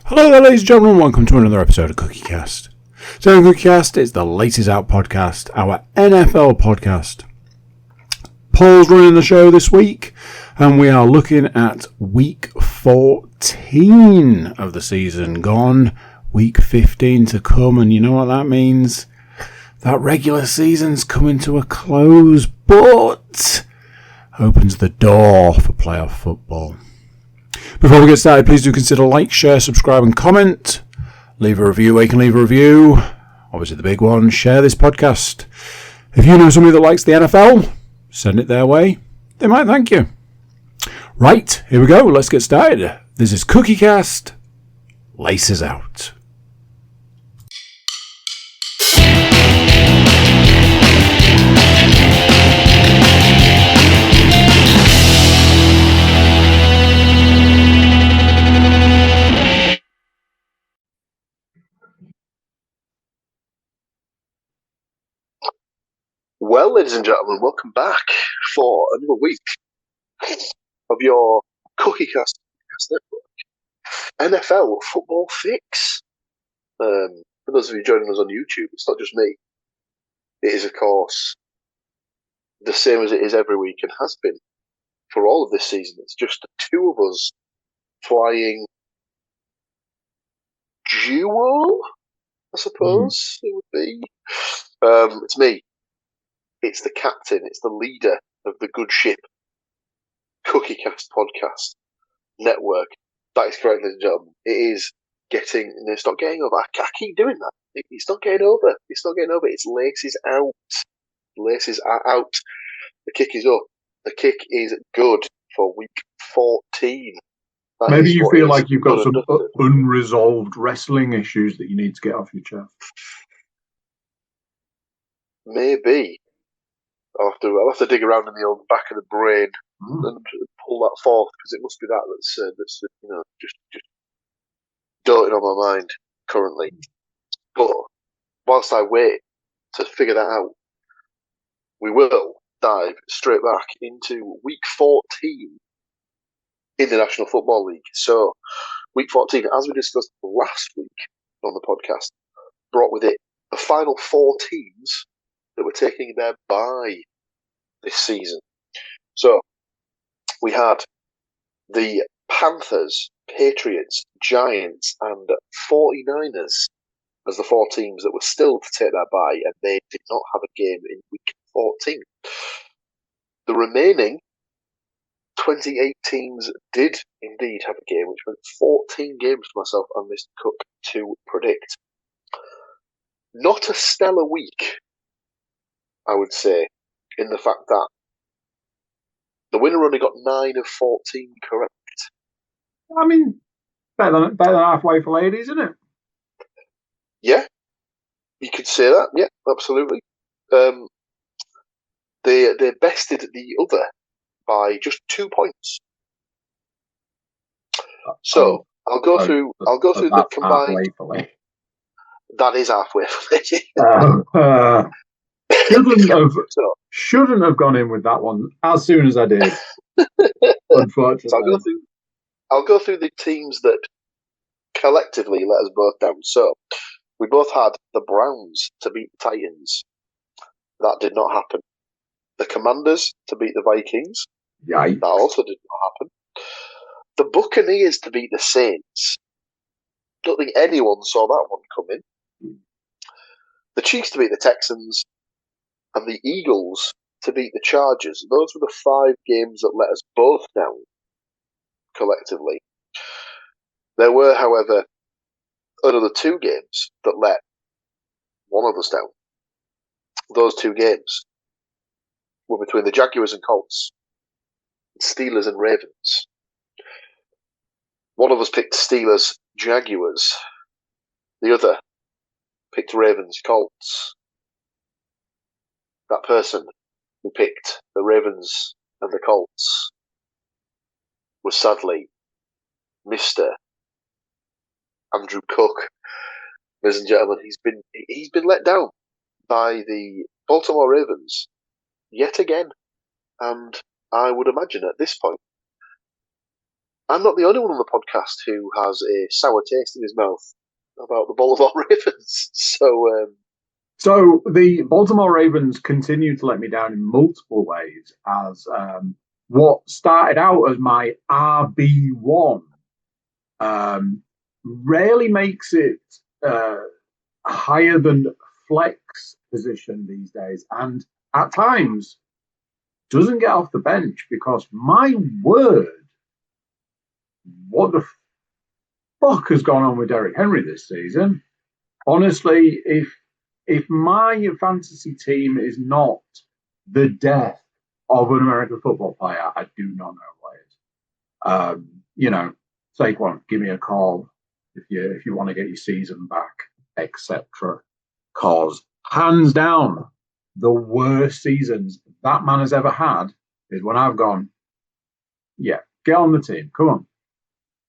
Hello there, ladies and gentlemen. Welcome to another episode of CookieCast. So, CookieCast is the latest out podcast, our NFL podcast. Paul's running the show this week, and we are looking at week 14 of the season gone, week 15 to come, and you know what that means? That regular season's coming to a close, but opens the door for playoff football. Before we get started, please do consider like, share, subscribe and comment. Leave a review where you can leave a review. Obviously the big one, share this podcast. If you know somebody that likes the NFL, send it their way. They might thank you. Right, here we go. Let's get started. This is CookieCast. Laces out. Well, ladies and gentlemen, welcome back for another week of your CookieCast Network NFL Football Fix. For those of you joining us on YouTube, it's not just me. It is, of course, the same as it is every week and has been for all of this season. It's just the two of us flying duo, I suppose it would be. It's me. It's the captain, it's the leader of the good ship, CookieCast Podcast Network. That is correct, ladies and gentlemen. It is getting, it's not getting over. I keep doing that. It's not getting over. It's not getting over. It's laces out. Laces are out. The kick is up. The kick is good for week 14. That Maybe you feel like you've got some unresolved wrestling issues that you need to get off your chest. Maybe. I'll have to dig around in the old back of the brain and pull that forth, because it must be that's just darting on my mind currently. But whilst I wait to figure that out, we will dive straight back into week 14 in the National Football League. So, week 14, as we discussed last week on the podcast, brought with it the final four teams that were taking their bye this season. So, we had the Panthers, Patriots, Giants, and 49ers as the four teams that were still to take their bye, and they did not have a game in week 14. The remaining 28 teams did indeed have a game, which meant 14 games for myself and Mr. Cook to predict. Not a stellar week, I would say, in the fact that the winner only got 9 of 14 correct. I mean, better than halfway for ladies, isn't it? Yeah, you could say that. Yeah, absolutely. They bested the other by just 2 points. So I'll go through the combined. That is halfway for lady. Shouldn't have gone in with that one as soon as I did. Unfortunately, so I'll go through the teams that collectively let us both down. So we both had the Browns to beat the Titans. That did not happen. The Commanders to beat the Vikings. Yikes. That also did not happen. The Buccaneers to beat the Saints. Don't think anyone saw that one coming. The Chiefs to beat the Texans. And the Eagles to beat the Chargers. Those were the 5 games that let us both down collectively. There were, however, another 2 games that let one of us down. Those 2 games were between the Jaguars and Colts, Steelers and Ravens. One of us picked Steelers, Jaguars. The other picked Ravens, Colts. That person who picked the Ravens and the Colts was sadly Mr. Andrew Cook. Ladies and gentlemen, he's been let down by the Baltimore Ravens yet again, and I would imagine at this point I'm not the only one on the podcast who has a sour taste in his mouth about the Baltimore Ravens. So the Baltimore Ravens continue to let me down in multiple ways as what started out as my RB1 rarely makes it higher than flex position these days, and at times doesn't get off the bench because, my word, what the fuck has gone on with Derrick Henry this season? Honestly, if my fantasy team is not the death of an American football player, I do not know what is. Saquon, give me a call if you want to get your season back, etc. Cause hands down, the worst seasons that man has ever had is when I've gone, yeah, get on the team, come on.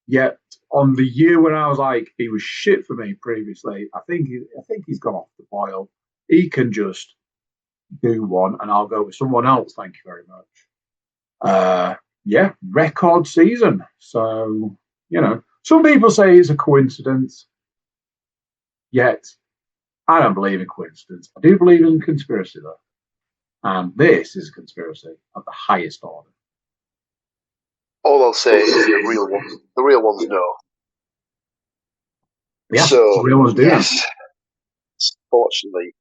Yet on the year when I was like, he was shit for me previously, I think he's gone off the boil. He can just do one, and I'll go with someone else. Thank you very much. Record season. So some people say it's a coincidence. Yet I don't believe in coincidence. I do believe in conspiracy, though, and this is a conspiracy of the highest order. All I'll say is the real ones know. Yeah, so, the real ones do. Yes, fortunately,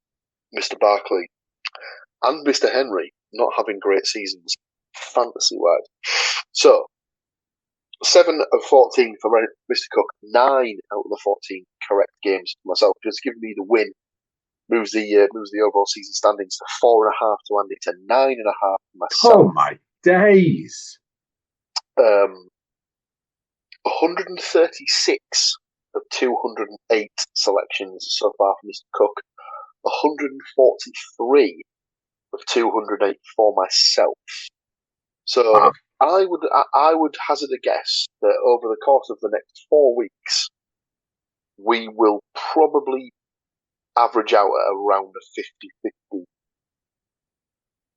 Mr. Barkley and Mr. Henry not having great seasons fantasy-wise. So, 7 of 14 for Mr. Cook, 9 out of the 14 correct games for myself, just giving me the win. Moves the overall season standings to 4.5 to Andy, to 9.5 for myself. Oh my days! 136 of 208 selections so far for Mr. Cook. 143 of 208 for myself. So wow. I would hazard a guess that over the course of the next 4 weeks, we will probably average out at around a 50-50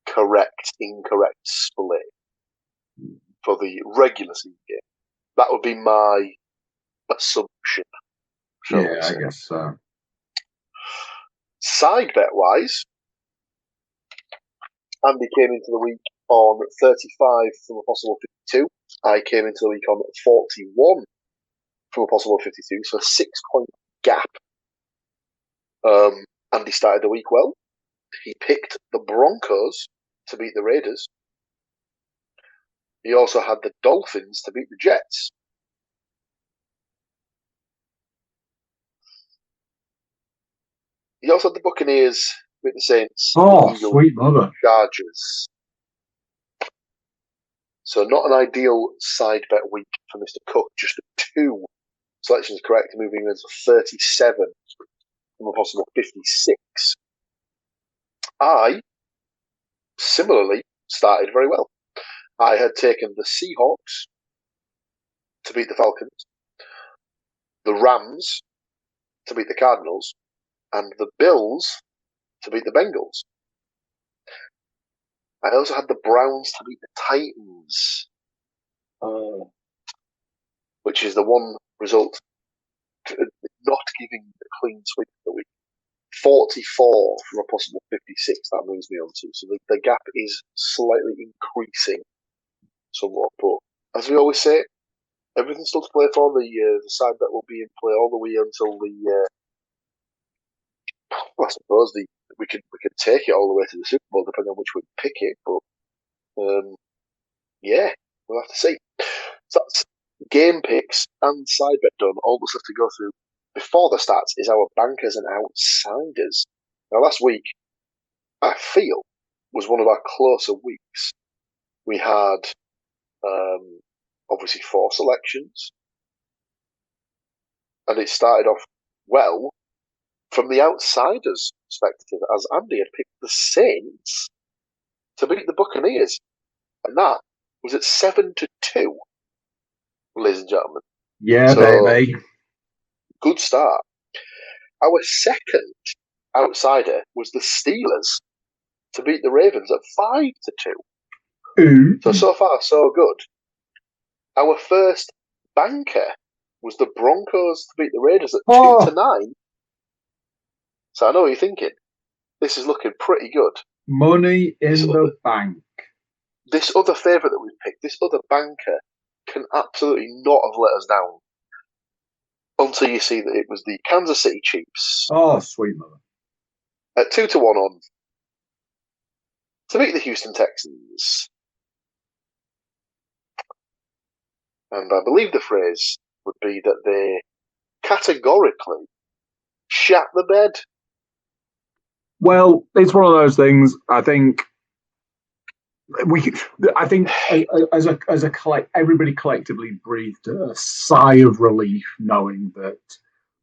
correct-incorrect split for the regular season game. That would be my assumption. Yeah, I guess so. Side bet wise, Andy came into the week on 35 from a possible 52. I came into the week on 41 from a possible 52, so a 6-point gap. Andy started the week well. He picked the Broncos to beat the Raiders. He also had the Dolphins to beat the Jets. He also had the Buccaneers with the Saints. Oh, sweet mother. Chargers. So not an ideal side bet week for Mr. Cook. Just 2 selections correct, moving into 37 from a possible 56. I similarly started very well. I had taken the Seahawks to beat the Falcons, the Rams to beat the Cardinals, and the Bills to beat the Bengals. I also had the Browns to beat the Titans, which is the one result not giving the clean sweep of the week. 44 from a possible 56, that moves me on to. So the gap is slightly increasing somewhat. But as we always say, everything's still to play for. The side bet will be in play all the way until I suppose we could take it all the way to the Super Bowl, depending on which we pick it. But we'll have to see. So that's game picks and side bet done. All the stuff to go through before the stats is our bankers and outsiders. Now, last week, I feel, was one of our closer weeks. We had obviously 4 selections, and it started off well from the outsiders' perspective, as Andy had picked the Saints to beat the Buccaneers, and that was at 7-2, ladies and gentlemen. Yeah, so, baby. Good start. Our second outsider was the Steelers to beat the Ravens at 5-2. Ooh. So far, so good. our first banker was the Broncos to beat the Raiders at 2-9. So I know what you're thinking. This is looking pretty good. Money in the bank. This other favourite that we've picked, this other banker, can absolutely not have let us down until you see that it was the Kansas City Chiefs. Oh, sweet mother. At 2-1 on to beat the Houston Texans. And I believe the phrase would be that they categorically shat the bed. Well, it's one of those things. I think as a everybody collectively breathed a sigh of relief, knowing that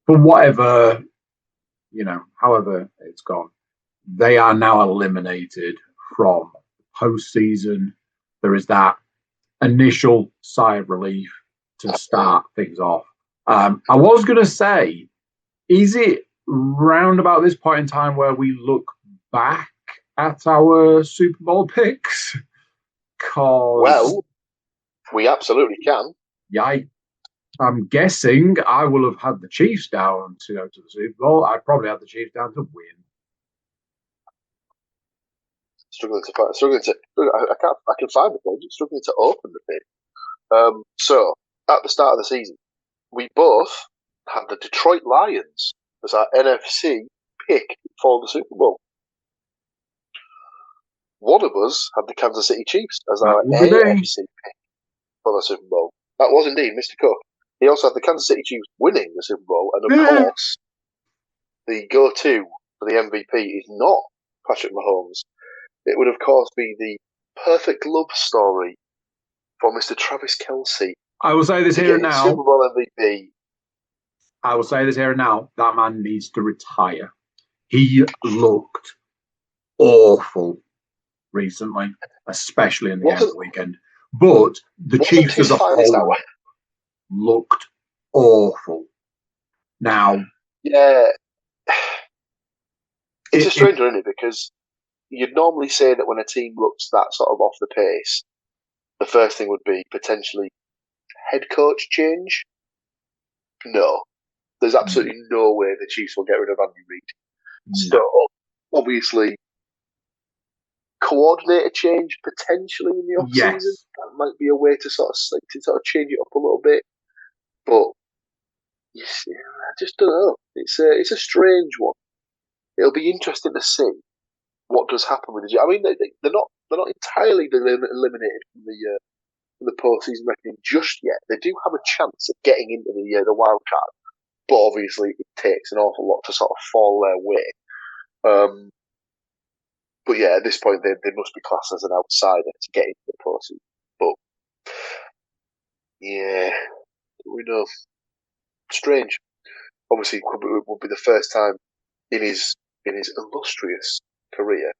for whatever, however it's gone, they are now eliminated from postseason. There is that initial sigh of relief to start things off. I was going to say, is it round about this point in time where we look back at our Super Bowl picks? Well, we absolutely can. Yeah, I'm guessing I will have had the Chiefs down to go to the Super Bowl. I probably had the Chiefs down to win. I can find the page. Struggling to open the page. So at the start of the season, we both had the Detroit Lions as our NFC pick for the Super Bowl. One of us had the Kansas City Chiefs as our AFC pick for the Super Bowl. That was indeed Mr. Cook. He also had the Kansas City Chiefs winning the Super Bowl, and of course, the go-to for the MVP is not Patrick Mahomes. It would, of course, be the perfect love story for Mr. Travis Kelce. I will say this here and now. Super Bowl MVP. I will say this here and now. That man needs to retire. He looked awful recently, especially in the game of the weekend. But the Chiefs as a whole looked awful. Now, yeah, it's a strange one, isn't it? Because you'd normally say that when a team looks that sort of off the pace, the first thing would be potentially head coach change. No, there's absolutely no way the Chiefs will get rid of Andy Reid. So, obviously, coordinator change potentially in the off season. That might be a way to sort of change it up a little bit. But I just don't know. It's a strange one. It'll be interesting to see what does happen with the. I mean, they're not entirely eliminated from the postseason reckoning just yet. They do have a chance of getting into the wild card, but obviously it takes an awful lot to sort of fall their way. But yeah, at this point they must be classed as an outsider to get into the postseason. But yeah, we know. Strange. Obviously, it would be the first time in his illustrious career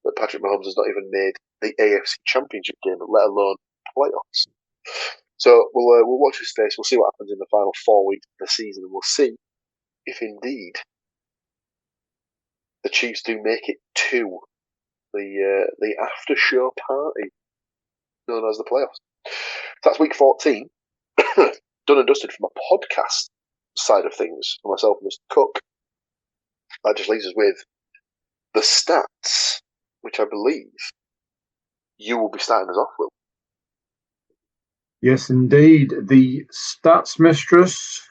that Patrick Mahomes has not even made the AFC Championship game, let alone playoffs. So we'll watch his space. We'll see what happens in the final 4 weeks of the season, and we'll see if indeed the Chiefs do make it to the after show party known as the playoffs. That's week 14. Done and dusted from a podcast side of things for myself and Mr. Cook. That just leaves us with the stats, which I believe you will be starting us off with. Yes, indeed. The stats mistress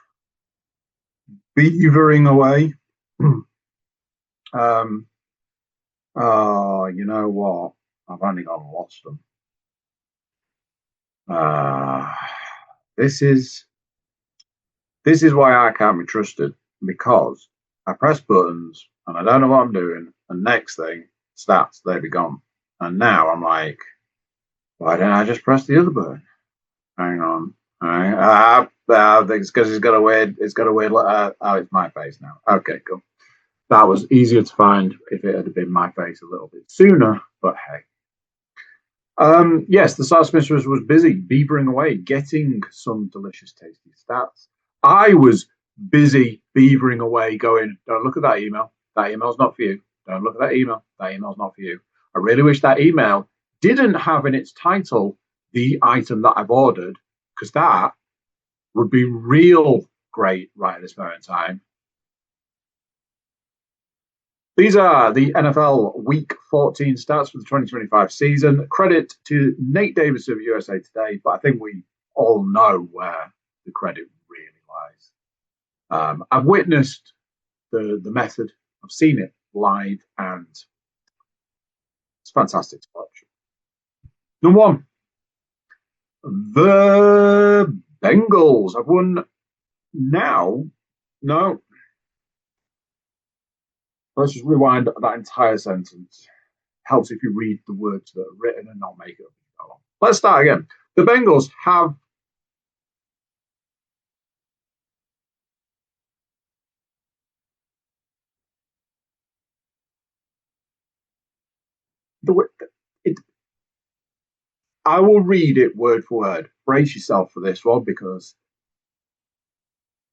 beavering away. You know what? I've only gone and lost them. This is why I can't be trusted, because I press buttons and I don't know what I'm doing, and next thing, stats, they be gone. And now I'm like, why didn't I just press the other button? Hang on. I think it's because it's got a weird, it's my face now. Okay, cool. That was easier to find if it had been my face a little bit sooner, but hey. Yes, the stats mistress was busy beavering away, getting some delicious, tasty stats. I was busy beavering away, going, don't look at that email. That email's not for you. Don't look at that email. That email's not for you. I really wish that email didn't have in its title the item that I've ordered, because that would be real great right at this moment in time. These are the NFL Week 14 stats for the 2025 season. Credit to Nate Davis of USA Today, but I think we all know where the credit really lies. I've witnessed the method. I've seen it live, and it's fantastic to watch. Number one, the Bengals have won now. No. Let's just rewind that entire sentence. Helps if you read the words that are written and not make it up. Let's start again. The Bengals have I will read it word for word. Brace yourself for this one, because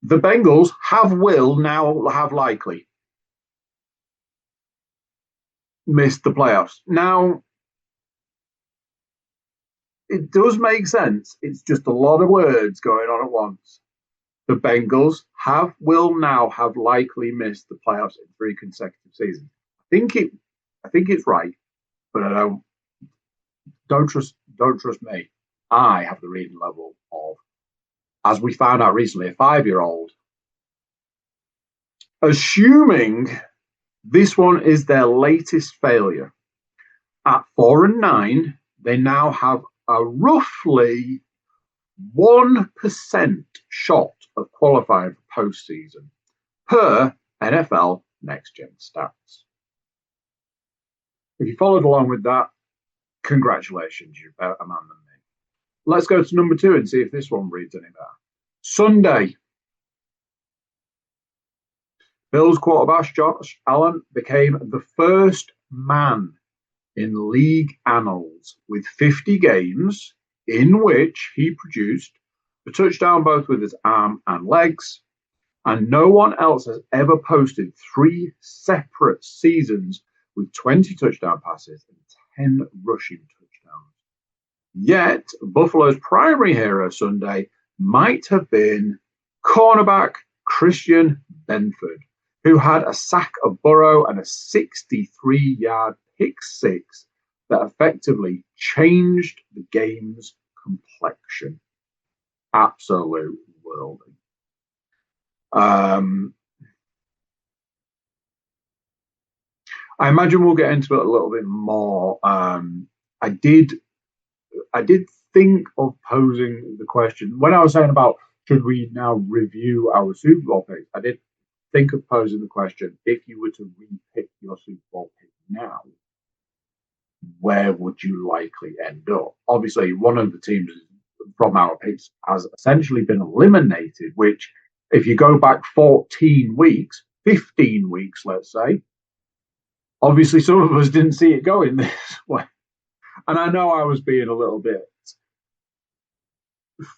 the Bengals will now have likely missed the playoffs. Now, it does make sense. It's just a lot of words going on at once. The Bengals will now have likely missed the playoffs in 3 consecutive seasons. I think it's right, but I don't trust me. I have the reading level of, as we found out recently, a 5-year-old. Assuming this one is their latest failure, at 4-9, they now have a roughly 1% shot of qualifying for postseason per NFL Next Gen Stats. If you followed along with that, congratulations, you're a better man than me. Let's go to number 2 and see if this one reads any better. Sunday, Bills quarterback Josh Allen became the first man in league annals with 50 games in which he produced a touchdown both with his arm and legs, and no one else has ever posted 3 separate seasons with 20 touchdown passes and 10 rushing touchdowns. Yet, Buffalo's primary hero Sunday might have been cornerback Christian Benford, who had a sack of Burrow and a 63-yard pick six that effectively changed the game's complexion. Absolute worldly. I imagine we'll get into it a little bit more. I did think of posing the question when I was saying about should we now review our Super Bowl picks. I did think of posing the question, if you were to re-pick your Super Bowl pick now, where would you likely end up? Obviously, one of the teams from our picks has essentially been eliminated, which if you go back 14 weeks, 15 weeks, let's say, obviously some of us didn't see it going this way. And I know I was being a little bit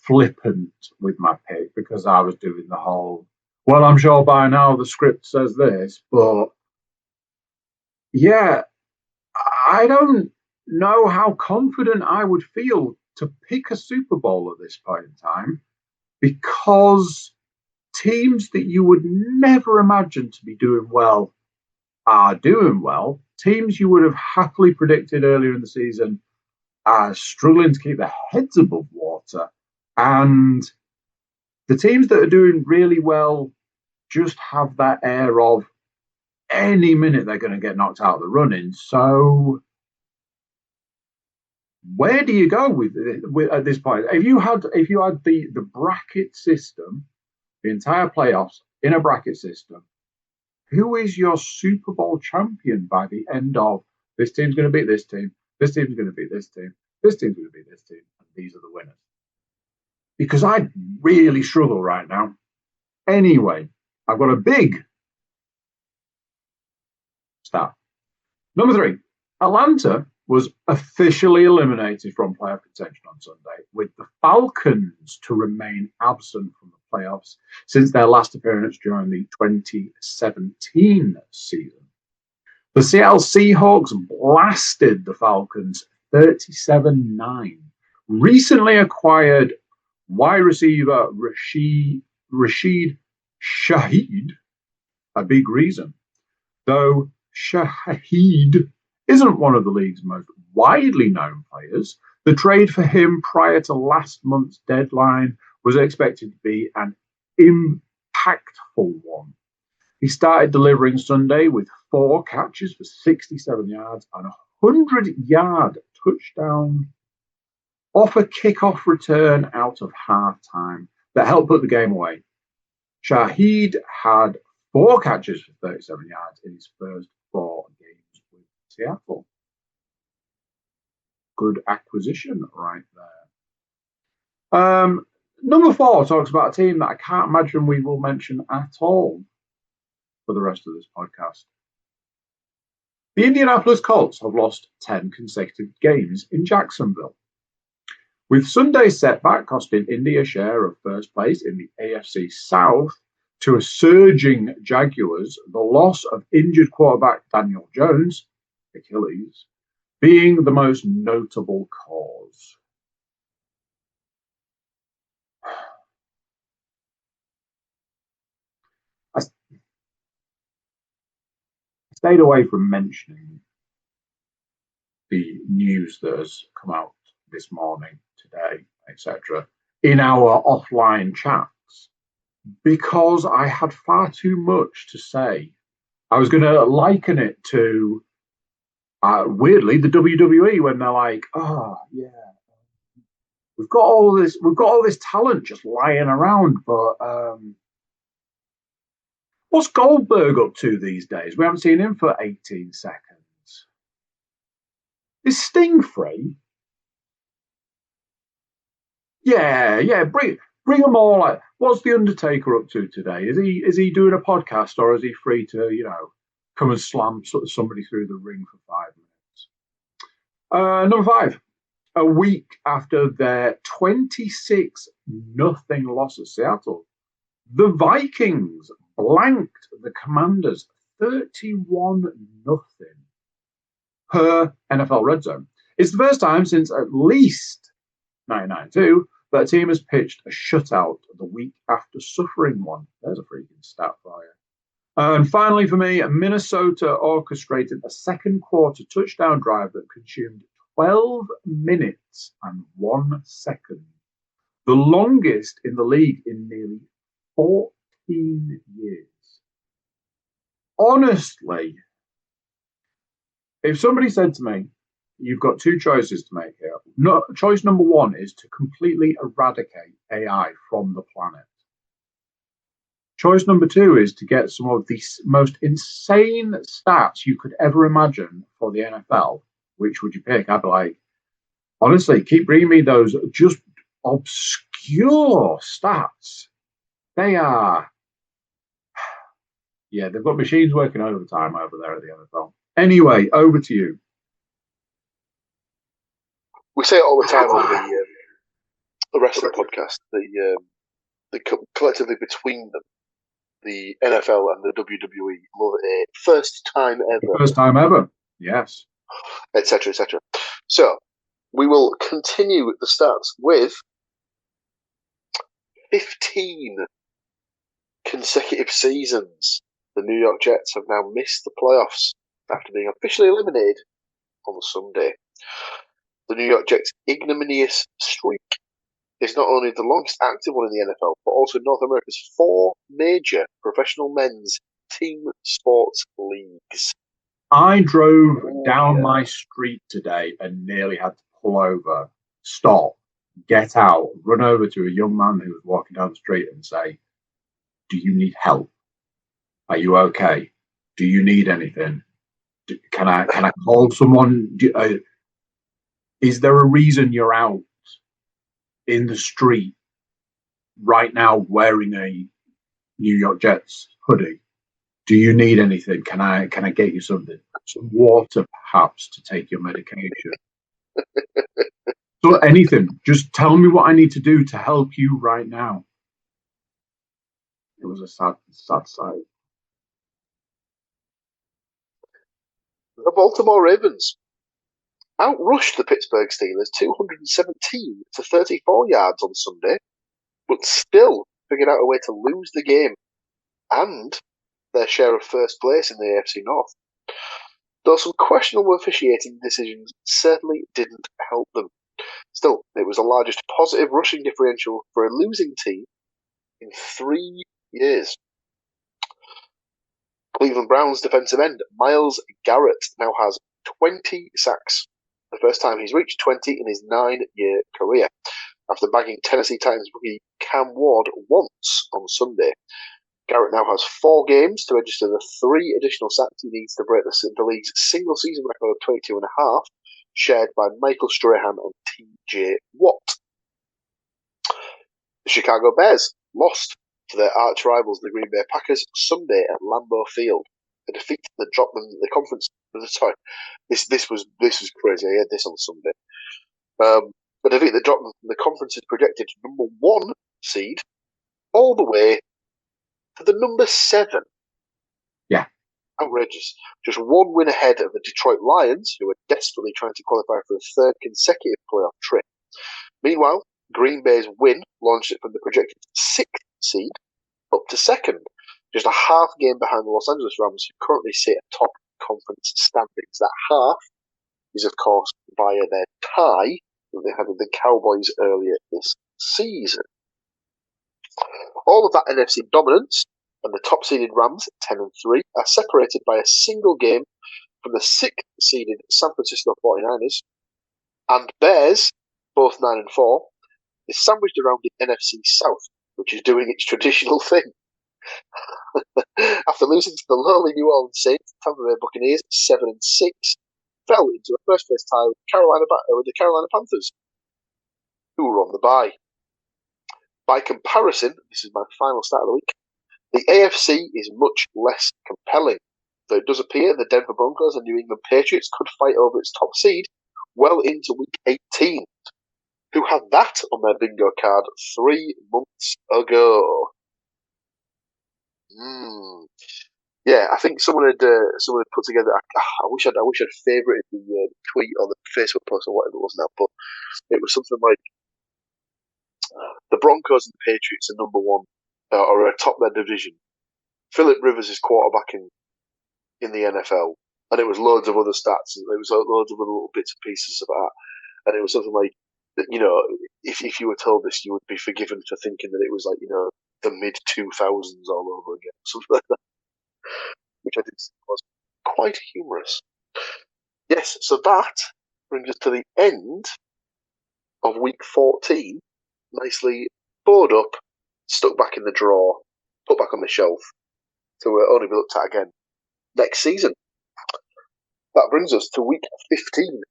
flippant with my pick because I was doing the whole, well, I'm sure by now the script says this, but yeah, I don't know how confident I would feel to pick a Super Bowl at this point in time, because teams that you would never imagine to be doing well are doing well. Teams you would have happily predicted earlier in the season are struggling to keep their heads above water. And the teams that are doing really well just have that air of any minute they're going to get knocked out of the running. So where do you go with at this point? If you had the bracket system, the entire playoffs in a bracket system, who is your Super Bowl champion by the end of this team's going to beat this team, this team's going to beat this team, this team's going to beat this team, and these are the winners? Because I really struggle right now. Anyway, I've got a big stat. Number 3, Atlanta was officially eliminated from playoff contention on Sunday, with the Falcons to remain absent from the playoffs since their last appearance during the 2017 season. The Seattle Seahawks blasted the Falcons 37-9. Recently acquired Wide receiver Rashid Shaheed, a big reason. Though Shaheed isn't one of the league's most widely known players, the trade for him prior to last month's deadline was expected to be an impactful one. He started delivering Sunday with 4 catches for 67 yards and a 100-yard touchdown off a kickoff return out of halftime that helped put the game away. Shaheed had 4 catches for 37 yards in his first 4 games with Seattle. Good acquisition right there. Number 4 talks about a team that I can't imagine we will mention at all for the rest of this podcast. The Indianapolis Colts have lost 10 consecutive games in Jacksonville, with Sunday's setback costing Indy a share of first place in the AFC South to a surging Jaguars, the loss of injured quarterback Daniel Jones, Achilles, being the most notable cause. I stayed away from mentioning the news that has come out this morning, today, etc., in our offline chats because I had far too much to say. I was going to liken it to, weirdly, the WWE when they're like, "Oh yeah, we've got all this talent just lying around, but what's Goldberg up to these days? We haven't seen him for 18 seconds. Is Sting free? Yeah, bring them all. Like, what's the Undertaker up to today? Is he doing a podcast, or is he free to come and slam somebody through the ring for 5 minutes? Number 5. A week after their 26-0 loss at Seattle, the Vikings blanked the Commanders 31-0 per NFL Red Zone. It's the first time since at least 1992 that a team has pitched a shutout the week after suffering one. There's a freaking stat for you. And finally for me, Minnesota orchestrated a second quarter touchdown drive that consumed 12 minutes and 1 second, the longest in the league in nearly 14 years. Honestly, if somebody said to me, you've got 2 choices to make here. No, choice number 1 is to completely eradicate AI from the planet. Choice number 2 is to get some of the most insane stats you could ever imagine for the NFL. Which would you pick? I'd be like, honestly, keep bringing me those just obscure stats. They are, yeah, they've got machines working overtime over there at the NFL. Anyway, over to you. We say it all the time on the wrestling podcast. The collectively between them, the NFL and the WWE, love it. First time ever. First time ever. Yes. Etc. Etc. So we will continue the stats with 15 consecutive seasons. The New York Jets have now missed the playoffs after being officially eliminated on Sunday. The New York Jets' ignominious streak is not only the longest active one in the NFL, but also North America's 4 major professional men's team sports leagues. I drove down my street today and nearly had to pull over, stop, get out, run over to a young man who was walking down the street and say, "Do you need help? Are you okay? Do you need anything? Can I call someone? Is there a reason you're out in the street right now wearing a New York Jets hoodie? Do you need anything? Can I get you something? Some water, perhaps, to take your medication? So anything. Just tell me what I need to do to help you right now." It was a sad sight. The Baltimore Ravens outrushed the Pittsburgh Steelers 217 to 34 yards on Sunday but still figured out a way to lose the game and their share of first place in the AFC North. Though some questionable officiating decisions certainly didn't help them. Still, it was the largest positive rushing differential for a losing team in 3 years. Cleveland Browns defensive end Myles Garrett now has 20 sacks, the first time he's reached 20 in his 9-year career, after bagging Tennessee Titans rookie Cam Ward once on Sunday. Garrett now has 4 games to register the 3 additional sacks he needs to break the league's single-season record of 22.5, shared by Michael Strahan and T.J. Watt. The Chicago Bears lost to their arch rivals, the Green Bay Packers, Sunday at Lambeau Field. A defeat that dropped them the conference. Sorry, this was crazy. I heard this on Sunday. A defeat that dropped them the conference's projected number 1 seed all the way to the number 7. Yeah. Outrageous. Just 1 win ahead of the Detroit Lions, who are desperately trying to qualify for a 3rd consecutive playoff trip. Meanwhile, Green Bay's win launched it from the projected 6th seed up to 2nd, just a half game behind the Los Angeles Rams, who currently sit atop conference standings. That half is, of course, via their tie that they had with the Cowboys earlier this season. All of that NFC dominance and the top-seeded Rams, 10-3, are separated by a single game from the 6th-seeded San Francisco 49ers, and Bears, both 9-4, is sandwiched around the NFC South, which is doing its traditional thing. After losing to the lowly New Orleans Saints, Tampa Bay Buccaneers, 7-6, fell into a first-place tie with the Carolina Panthers, who were on the bye. By comparison, this is my final stat of the week, the AFC is much less compelling, though it does appear the Denver Broncos and New England Patriots could fight over its top seed well into week 18. Who had that on their bingo card 3 months ago? Yeah, I think someone had put together. I wish I'd favorited the tweet or the Facebook post or whatever it was now, but it was something like the Broncos and the Patriots are number 1 or are atop their division. Philip Rivers is quarterbacking in the NFL, and it was loads of other stats, and there was loads of other little bits and pieces of that, and it was something like, you know, if you were told this, you would be forgiven for thinking that it was like, you know, the mid-2000s all over again, something like that, which I did think was quite humorous. Yes, so that brings us to the end of week 14, nicely bored up, stuck back in the drawer, put back on the shelf, to only be looked at again next season. That brings us to week 15.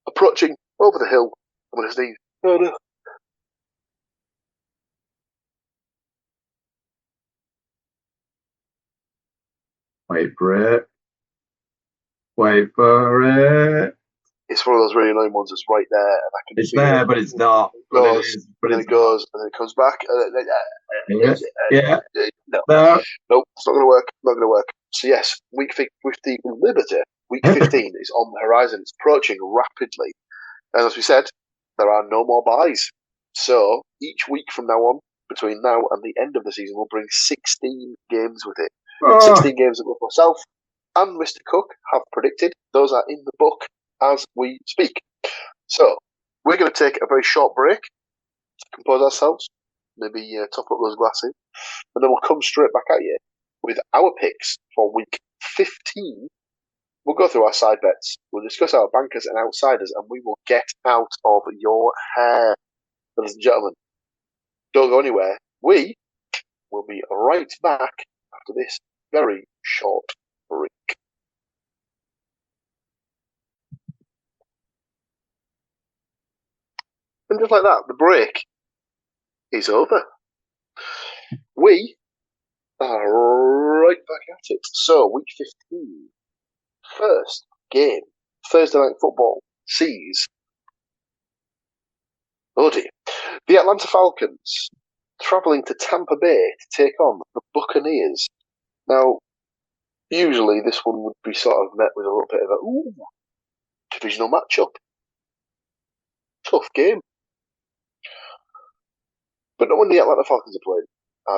Approaching over the hill, I'm going to sneeze. Oh no. Wait for it. Wait for it. It's one of those really annoying ones that's right there, and I can It's feel there, it. but it's not. It goes, and it goes, and then it comes back. Yeah. No, it's not going to work. Not going to work. So yes, week 15 Liberty. Week 15 is on the horizon. It's approaching rapidly, and as we said, there are no more buys. So each week from now on, between now and the end of the season, will bring 16 games with it. 16 games that both myself and Mr. Cook have predicted. Those are in the book as we speak. So we're going to take a very short break to compose ourselves, maybe top up those glasses, and then we'll come straight back at you with our picks for week 15. We'll go through our side bets, we'll discuss our bankers and outsiders, and we will get out of your hair. Ladies and gentlemen, don't go anywhere. We will be right back after this very short break. And just like that, the break is over. We are right back at it. So, week 15, first game, Thursday Night Football, sees the Atlanta Falcons travelling to Tampa Bay to take on the Buccaneers. Now, usually this one would be sort of met with a little bit of a divisional matchup. Tough game. but not when the Atlanta Falcons are playing,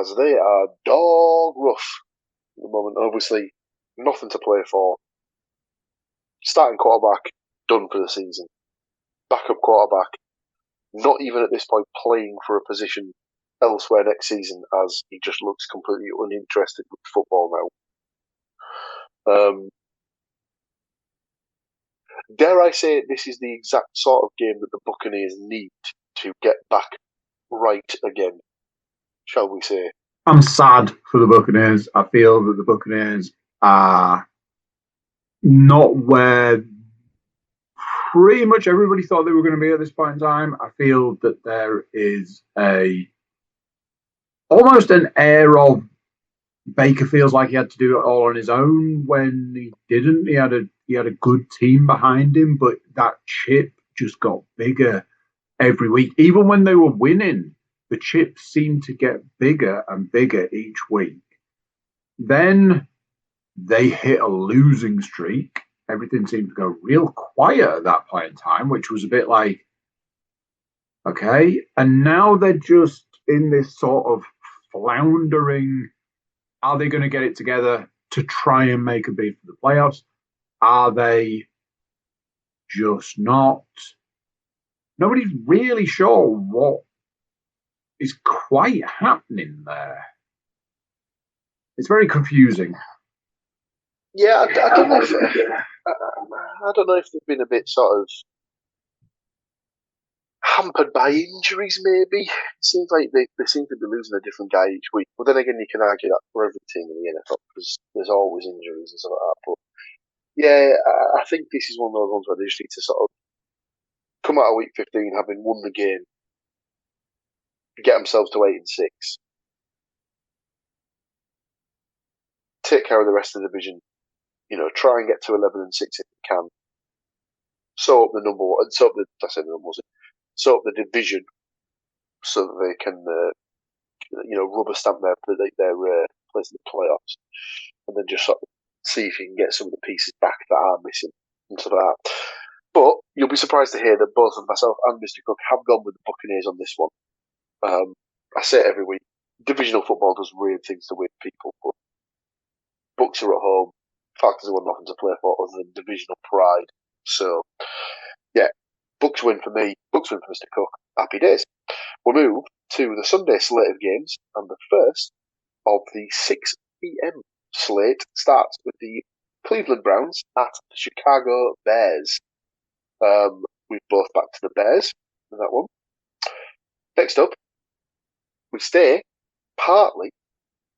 as they are dog rough at the moment. Obviously, nothing to play for. Starting quarterback, done for the season. Backup quarterback, not even at this point playing for a position elsewhere next season, as he just looks completely uninterested with football now. Dare I say, this is the exact sort of game that the Buccaneers need to get back right again, shall we say. I'm sad for the Buccaneers. I feel that the Buccaneers are not where pretty much everybody thought they were going to be at this point in time. I feel that there is almost an air of Baker feels like he had to do it all on his own when he didn't. He had a good team behind him, but that chip just got bigger every week. Even when they were winning, the chips seemed to get bigger and bigger each week. Then they hit a losing streak. Everything seemed to go real quiet at that point in time, which was a bit like, okay. And now they're just in this sort of floundering. Are they going to get it together to try and make a bid for the playoffs? Are they just not? Nobody's really sure what is quite happening there. It's very confusing. Yeah, I don't know. I don't know if they've been a bit sort of hampered by injuries, maybe. It seems like they seem to be losing a different guy each week. But then again, you can argue that for every team in the NFL because there's always injuries and stuff like that. But yeah, I think this is one of those ones where they just need to sort of come out of week 15 having won the game, get themselves to 8-6, take care of the rest of the division. Try and get to 11-6 if you can. Sew up the number one. Sew up the division so that they can, rubber stamp their place in the playoffs, and then just sort of see if you can get some of the pieces back that are missing and stuff like that. But you'll be surprised to hear that both of myself and Mr. Cook have gone with the Buccaneers on this one. I say it every week. Divisional football does weird things to weird people, but Bucs are at home. Falcons have got nothing to play for other than divisional pride. So, yeah, Bucs win for me. Bucs win for Mr. Cook. Happy days. We'll move to the Sunday slate of games, and the first of the 6 p.m. slate starts with the Cleveland Browns at the Chicago Bears. We've both backed the Bears in that one. Next up, we stay partly,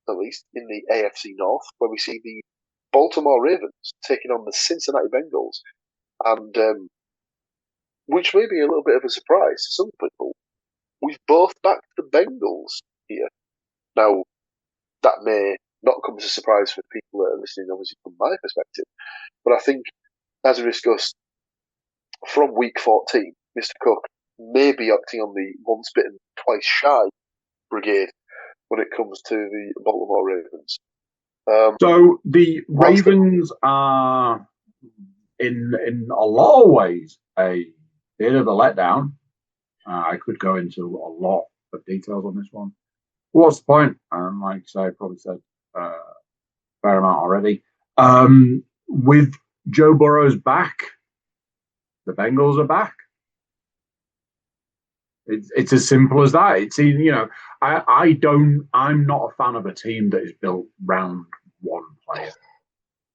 at least, in the AFC North, where we see the Baltimore Ravens taking on the Cincinnati Bengals, and which may be a little bit of a surprise to some people. We've both backed the Bengals here. Now, that may not come as a surprise for people that are listening, obviously, from my perspective, but I think, as we discussed, from week 14, Mr. Cook may be acting on the once bitten, twice shy brigade when it comes to the Baltimore Ravens. So the Ravens are, in a lot of ways, a bit of a letdown. I could go into a lot of details on this one. What's the point? Like I say, I probably said a fair amount already. With Joe Burrow's back, the Bengals are back. It's as simple as that. I'm not a fan of a team that is built round one player.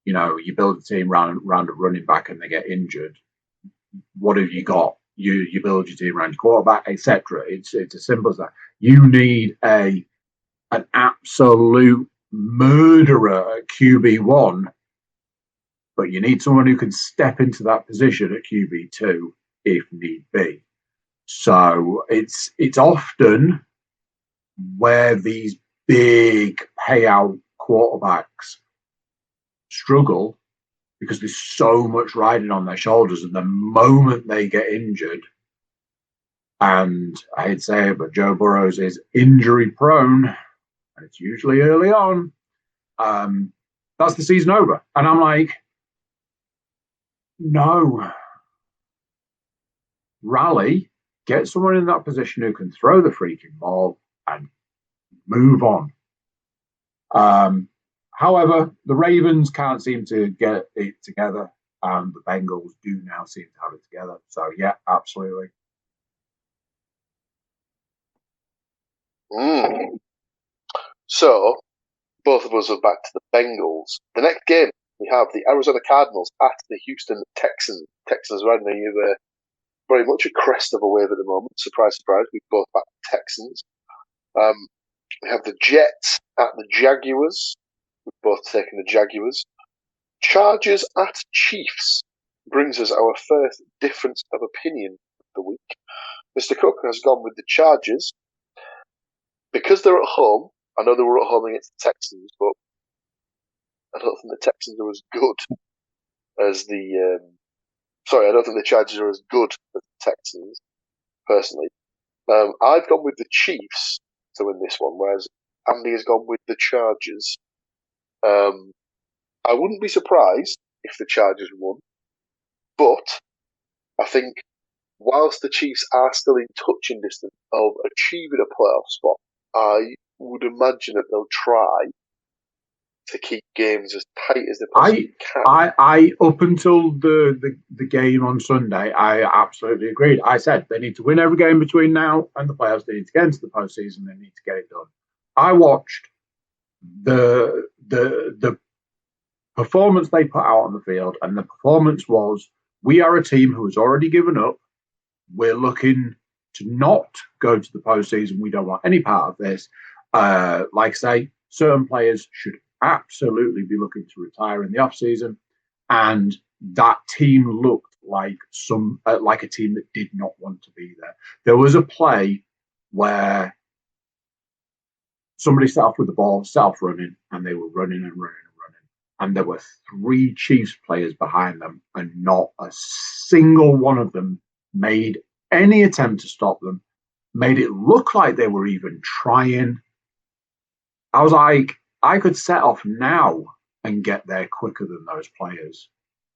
You build a team round a running back and they get injured. What have you got? You build your team around your quarterback, etc. It's as simple as that. You need an absolute murderer at QB1, but you need someone who can step into that position at QB2 if need be. So it's often where these big payout quarterbacks struggle because there's so much riding on their shoulders, and the moment they get injured, and I hate to say it, but Joe Burrows is injury prone, and it's usually early on, that's the season over. And I'm like, no, rally, get someone in that position who can throw the freaking ball, and move on. However, the Ravens can't seem to get it together, and the Bengals do now seem to have it together. So, yeah, absolutely. So, both of us are back to the Bengals. The next game, we have the Arizona Cardinals at the Houston Texans. Texans are riding very much a crest of a wave at the moment. Surprise, surprise, we've both back to Texans. We have the Jets at the Jaguars. We've both taken the Jaguars. Chargers at Chiefs brings us our first difference of opinion of the week. Mr. Cook has gone with the Chargers. Because they're at home, I know they were at home against the Texans, but I don't think the Texans are as good as the... I don't think the Chargers are as good as the Texans, personally. I've gone with the Chiefs to win this one, whereas Andy has gone with the Chargers. I wouldn't be surprised if the Chargers won, but I think whilst the Chiefs are still in touching distance of achieving a playoff spot, I would imagine that they'll try to keep games as tight as they possibly can. I up until the game on Sunday, I absolutely agreed. I said they need to win every game between now and the playoffs. They need to get into the postseason. They need to get it done. I watched the performance they put out on the field, and the performance was: we are a team who has already given up. We're looking to not go to the postseason. We don't want any part of this. Like I say, certain players should absolutely be looking to retire in the off season, and that team looked like a team that did not want to be there. There was a play where somebody set off with the ball, set off running, and they were running and running and running, and there were 3 Chiefs players behind them, and not a single one of them made any attempt to stop them, made it look like they were even trying. I was like, I could set off now and get there quicker than those players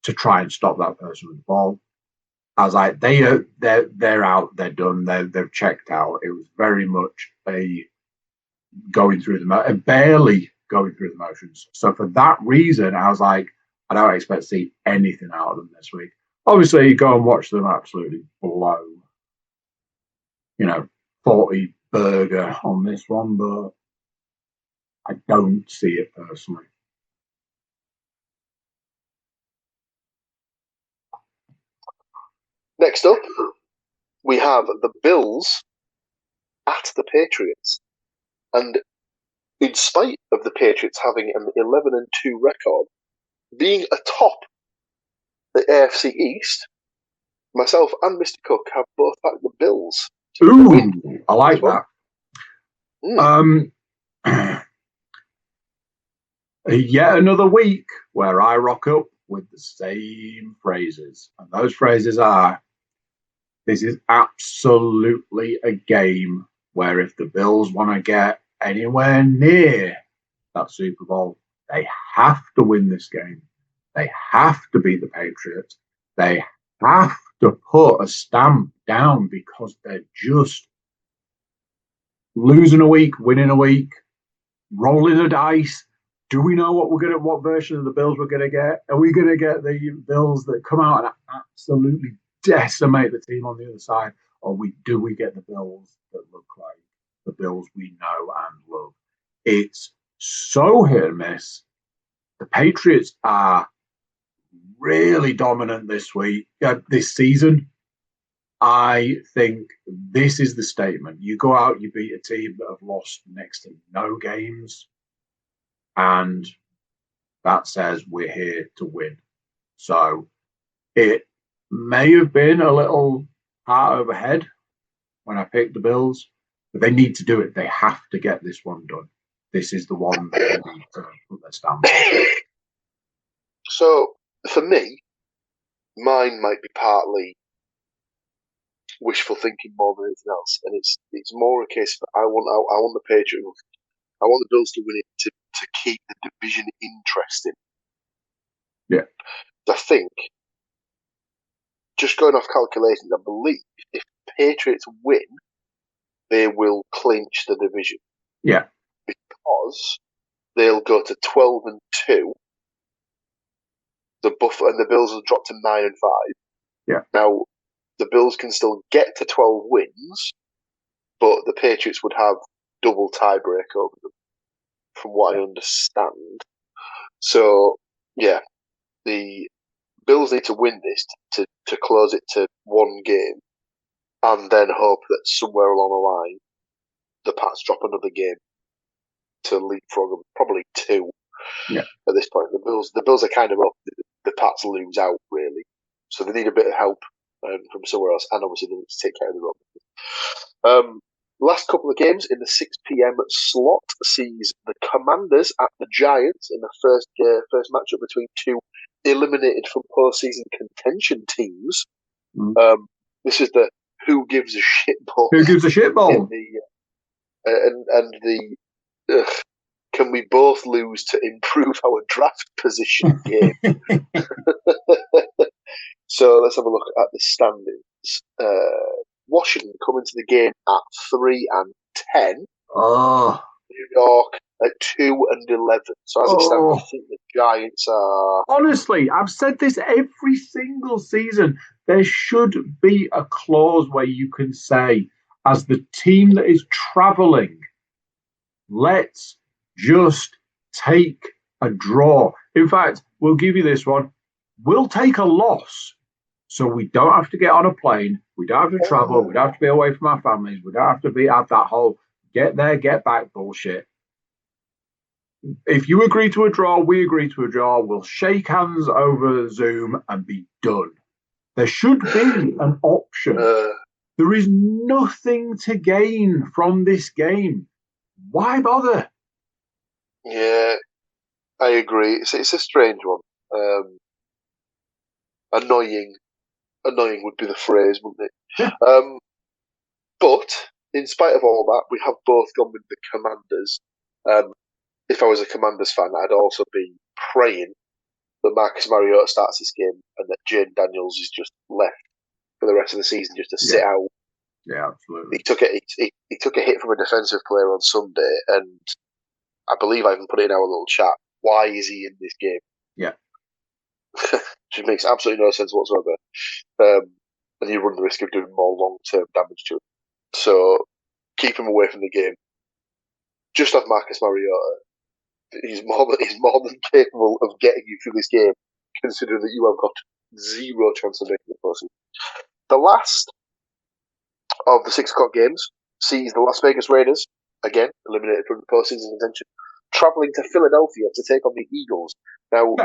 to try and stop that person with the ball. I was like, they're out, they're done, they've checked out. It was very much a going through barely going through the motions. So for that reason, I was like, I don't expect to see anything out of them this week. Obviously, you go and watch them absolutely blow, 40 burger on this one, but I don't see it personally. Next up, we have the Bills at the Patriots. And in spite of the Patriots having an 11-2 record, being atop the AFC East, myself and Mr. Cook have both backed the Bills. Ooh, I like that. Yet another week where I rock up with the same phrases. And those phrases are, this is absolutely a game where if the Bills want to get anywhere near that Super Bowl, they have to win this game. They have to beat the Patriots. They have to put a stamp down because they're just losing a week, winning a week, rolling the dice. Do we know what version of the Bills we're gonna get? Are we gonna get the Bills that come out and absolutely decimate the team on the other side, or do we get the Bills that look like the Bills we know and love? It's so hit and miss. The Patriots are really dominant this season. I think this is the statement. You go out, you beat a team that have lost next to no games, and that says we're here to win. So it may have been a little heart over head when I picked the Bills, but they need to do it. They have to get this one done. This is the one that they need to put their stamp on. So for me, mine might be partly wishful thinking more than anything else, and it's more a case of I want the Patriots, I want the Bills to win it to keep the division interesting. Yeah, I think, just going off calculations, I believe if the Patriots win, they will clinch the division. Yeah. Because they'll go to 12-2. And the Bills will drop to 9-5. Yeah. Now, the Bills can still get to 12 wins, but the Patriots would have double tiebreak over them, from what I understand. So, yeah, the Bills need to win this to close it to one game, and then hope that somewhere along the line, the Pats drop another game to leapfrog them, probably two. Yeah. At this point, the Bills are kind of up. The Pats lose out really, so they need a bit of help from somewhere else, and obviously they need to take care of their own. Last couple of games in the 6 p.m. slot sees the Commanders at the Giants in the first matchup between two eliminated from postseason contention teams. This is the who gives a shit ball. Who gives a shit ball? Can we both lose to improve our draft position game? So let's have a look at the standings. Washington come into the game at 3-10. Oh. New York at 2-11. So as it stands, I think the Giants are. Honestly, I've said this every single season. There should be a clause where you can say, as the team that is travelling, let's just take a draw. In fact, we'll give you this one. We'll take a loss. So we don't have to get on a plane. We don't have to travel. We don't have to be away from our families. We don't have to have that whole get there, get back bullshit. If you agree to a draw, we agree to a draw. We'll shake hands over Zoom and be done. There should be an option. There is nothing to gain from this game. Why bother? Yeah, I agree. It's a strange one. Annoying would be the phrase, wouldn't it? Yeah. But in spite of all that, we have both gone with the Commanders. If I was a Commanders fan, I'd also be praying that Marcus Mariota starts this game and that Jane Daniels is just left for the rest of the season just to sit out. Yeah, absolutely. He took a hit from a defensive player on Sunday, and I believe I even put it in our little chat. Why is he in this game? Yeah. Which makes absolutely no sense whatsoever. And you run the risk of doing more long-term damage to him. So keep him away from the game. Just have Marcus Mariota. He's more than capable of getting you through this game, considering that you have got zero chance of making the postseason. The last of the 6 o'clock games sees the Las Vegas Raiders, again eliminated from the postseason contention, travelling to Philadelphia to take on the Eagles. Now,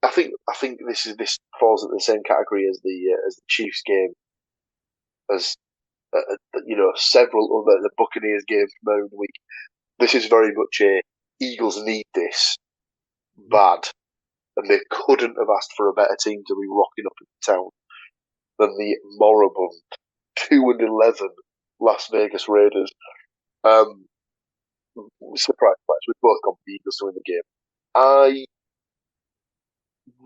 I think this falls in the same category as the Chiefs game, as several other the Buccaneers games from earlier in the week. This is very much a Eagles need this bad, and they couldn't have asked for a better team to be rocking up in town than the moribund 2-11 Las Vegas Raiders. Surprise, we've both got the Eagles to win the game. I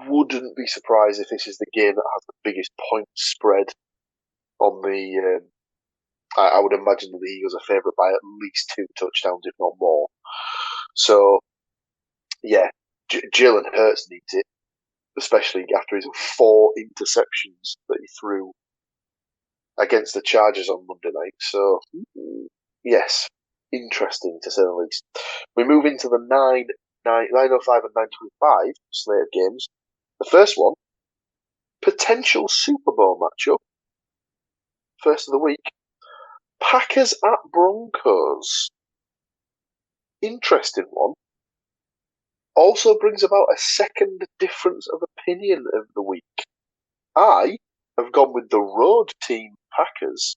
wouldn't be surprised if this is the game that has the biggest point spread on the. I would imagine that the Eagles are favourite by at least 2 touchdowns, if not more. So, yeah, Jalen Hurts needs it, especially after his 4 interceptions that he threw against the Chargers on Monday night. So, yes, interesting to say the least. We move into the 9:05 and 9:25 slate of games. The first one, potential Super Bowl matchup. First of the week. Packers at Broncos. Interesting one. Also brings about a second difference of opinion of the week. I have gone with the road team Packers.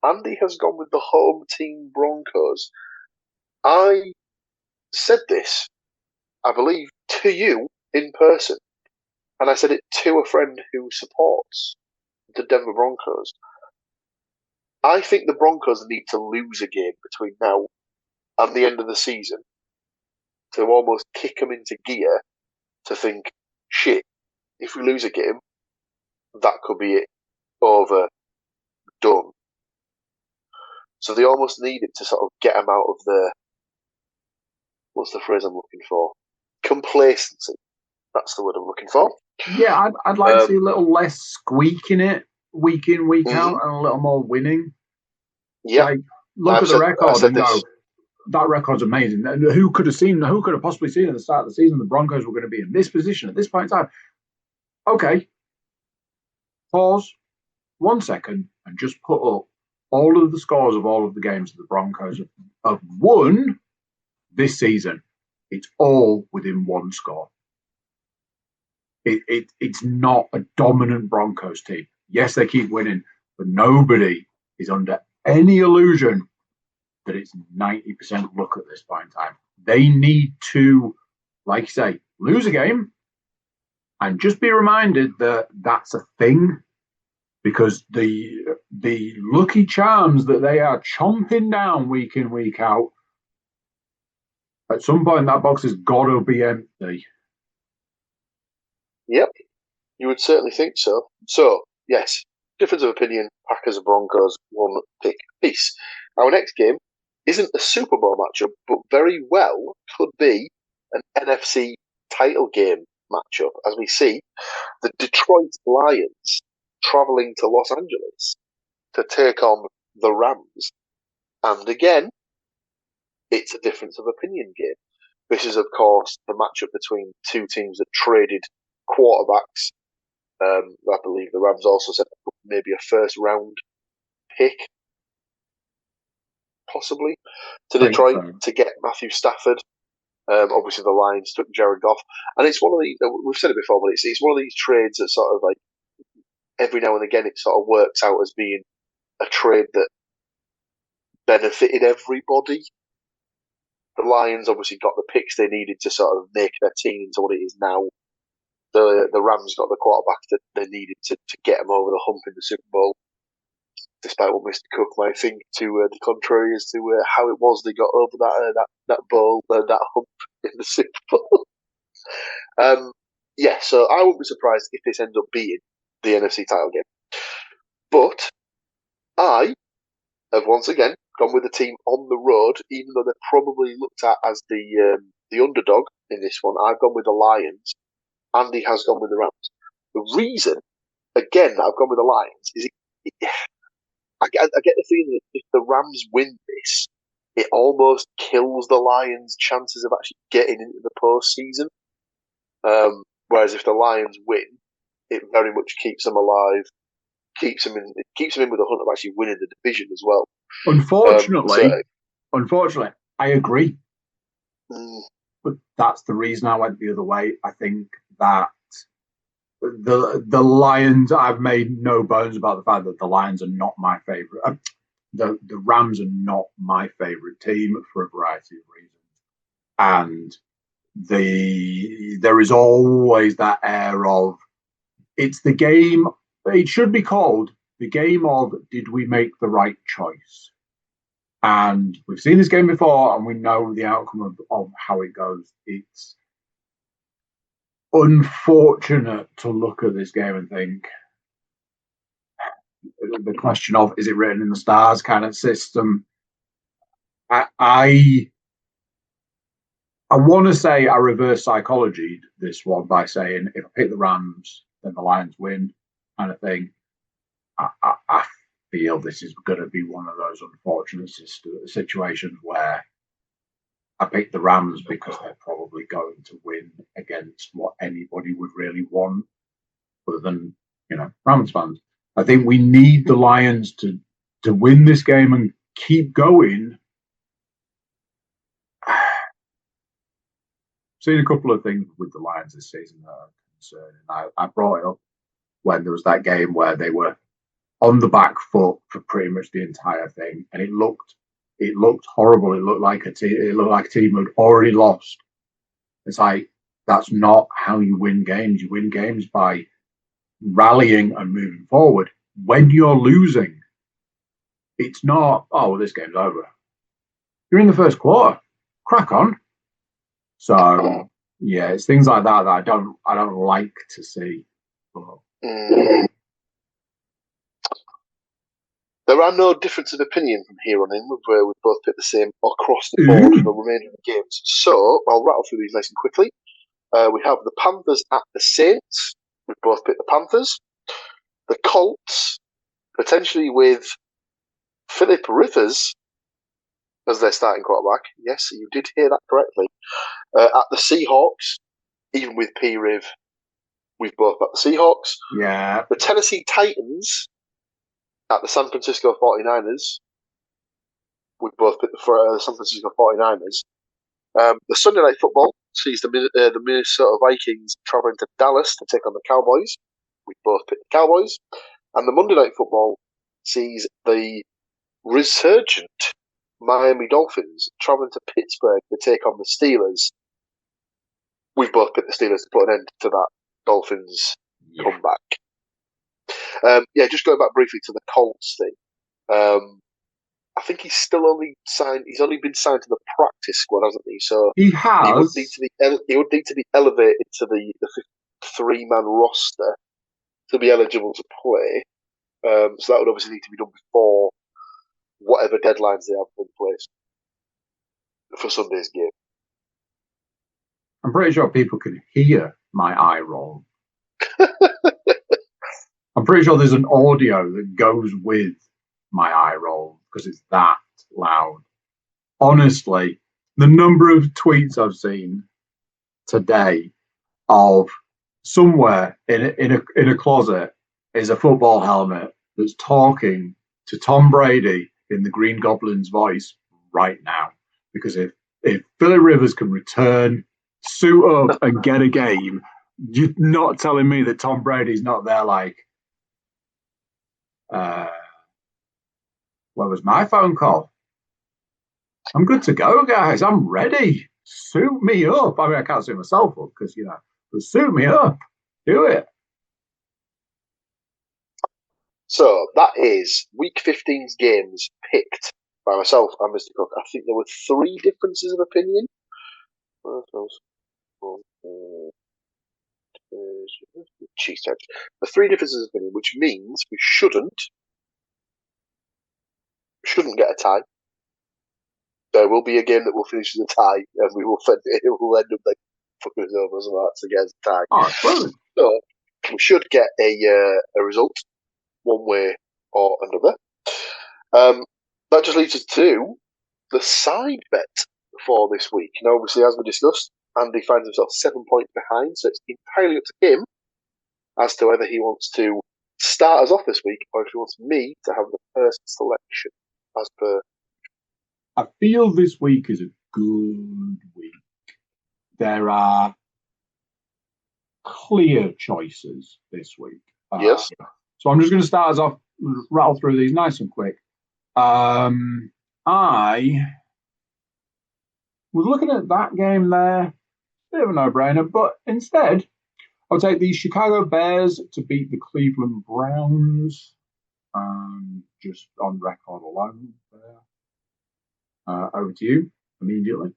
Andy has gone with the home team Broncos. I said this, I believe, to you in person. And I said it to a friend who supports the Denver Broncos. I think the Broncos need to lose a game between now and the end of the season to almost kick them into gear to think, shit, if we lose a game, that could be it. Over. Done. So they almost need it to sort of get them out of the, what's the phrase I'm looking for? Complacency. That's the word I'm looking for. Yeah, I'd like to see a little less squeak in it, week in, week out, and a little more winning. Yeah. Like, look at the record and go, that record's amazing. Who could have possibly seen at the start of the season the Broncos were going to be in this position at this point in time? Okay. Pause 1 second and just put up all of the scores of all of the games that the Broncos have won this season. It's all within one score. It's not a dominant Broncos team. Yes, they keep winning, but nobody is under any illusion that it's 90% luck at this point in time. They need to, like you say, lose a game and just be reminded that that's a thing, because the Lucky Charms that they are chomping down week in, week out, at some point that box has got to be empty. Yep, you would certainly think so. So, yes, difference of opinion, Packers and Broncos, one pick piece. Our next game isn't a Super Bowl matchup, but very well could be an NFC title game matchup, as we see the Detroit Lions travelling to Los Angeles to take on the Rams. And again, it's a difference of opinion game. This is, of course, the matchup between two teams that traded quarterbacks. I believe the Rams also sent maybe a first round pick, possibly, to Detroit to get Matthew Stafford. Obviously, the Lions took Jared Goff. And it's one of these, we've said it before, but it's one of these trades that sort of like, every now and again, it sort of works out as being a trade that benefited everybody. The Lions obviously got the picks they needed to sort of make their team into what it is now. The Rams got the quarterback that they needed to get them over the hump in the Super Bowl, despite what Mr. Cook might think to the contrary as to how it was they got over that bowl, that hump in the Super Bowl. Yeah, so I wouldn't be surprised if this ends up being the NFC title game. But I have once again gone with the team on the road, even though they're probably looked at as the underdog in this one. I've gone with the Lions. Andy has gone with the Rams. The reason, again, that I've gone with the Lions is I get the feeling that if the Rams win this, it almost kills the Lions' chances of actually getting into the postseason. Whereas if the Lions win, it very much keeps them alive, keeps them in with the hunt of actually winning the division as well. Unfortunately, I agree. But that's the reason I went the other way. I think that the Lions, I've made no bones about the fact that the Lions are not my favorite. The Rams are not my favorite team for a variety of reasons. And there is always that air of, it's the game, it should be called the game of, did we make the right choice? And we've seen this game before, and we know the outcome of how it goes. It's unfortunate to look at this game and think, the question of, is it written in the stars kind of system? I want to say I reverse psychology this one by saying, if I pick the Rams, then the Lions win, kind of thing. I feel this is going to be one of those unfortunate situations where I picked the Rams because they're probably going to win against what anybody would really want, other than, Rams fans. I think we need the Lions to win this game and keep going. Seen a couple of things with the Lions this season that are concerning. I brought it up when there was that game where they were on the back foot for pretty much the entire thing, and it looked horrible. It looked like a team had already lost. It's like, that's not how you win games. You win games by rallying and moving forward. When you're losing, it's not, oh, well, this game's over. You're in the first quarter. Crack on. So yeah, it's things like that I don't like to see. There are no difference of opinion from here on in, where we both pick the same across the board for the remainder of the games. So I'll rattle through these nice and quickly. We have the Panthers at the Saints. We both picked the Panthers. The Colts, potentially with Philip Rivers as their starting quarterback. Yes, you did hear that correctly. At the Seahawks, even with P-Riv, we've both got the Seahawks. Yeah. The Tennessee Titans at the San Francisco 49ers. We both picked the San Francisco 49ers. The Sunday Night Football sees the Minnesota Vikings traveling to Dallas to take on the Cowboys. We both picked the Cowboys. And the Monday Night Football sees the resurgent Miami Dolphins traveling to Pittsburgh to take on the Steelers. We've both picked the Steelers to put an end to that Dolphins comeback. Just going back briefly to the Colts thing. I think he's still only signed. He's only been signed to the practice squad, hasn't he? So he has. He would need to be elevated to the 3-man roster to be eligible to play. So that would obviously need to be done before whatever deadlines they have in place for Sunday's game. I'm pretty sure people can hear my eye roll. I'm pretty sure there's an audio that goes with my eye roll because it's that loud. Honestly, the number of tweets I've seen today of somewhere in a closet is a football helmet that's talking to Tom Brady in the Green Goblin's voice right now. Because if Philly Rivers can return, suit up and get a game, you're not telling me that Tom Brady's not there like, where was my phone call? I'm good to go, guys. I'm ready. Suit me up. I mean, I can't suit myself up because, but suit me up. Do it. So that is Week 15's games picked by myself and Mr. Cook. I think there were 3 differences of opinion. The 3 differences of opinion, which means we shouldn't get a tie. There will be a game that will finish as a tie, and we will end up like fucking us over so that's against a tie. Oh, so we should get a result one way or another. That just leads us to the side bet for this week. Now, obviously, as we discussed, Andy finds himself 7 points behind, so it's entirely up to him as to whether he wants to start us off this week or if he wants me to have the first selection as per. I feel this week is a good week. There are clear choices this week. Yes. So I'm just going to start us off, rattle through these nice and quick. I was looking at that game there, bit of a no-brainer, but instead, I'll take the Chicago Bears to beat the Cleveland Browns, just on record alone there. Over to you immediately.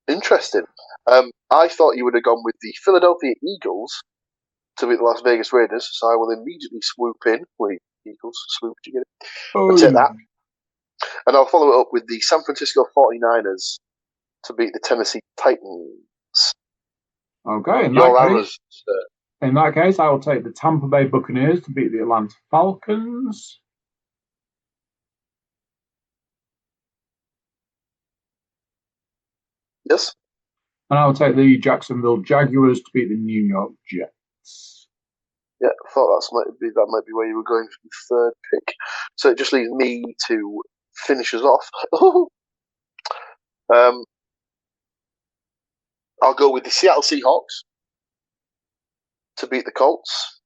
Interesting. I thought you would have gone with the Philadelphia Eagles to beat the Las Vegas Raiders, so I will immediately swoop in. Wait, Eagles, swoop, did you get it? I'll take that. And I'll follow it up with the San Francisco 49ers to beat the Tennessee Titans. Okay, in that case, I will take the Tampa Bay Buccaneers to beat the Atlanta Falcons. Yes. And I will take the Jacksonville Jaguars to beat the New York Jets. Yeah, I thought that might be where you were going for the third pick. So it just leaves me to finish us off. I'll go with the Seattle Seahawks to beat the Colts.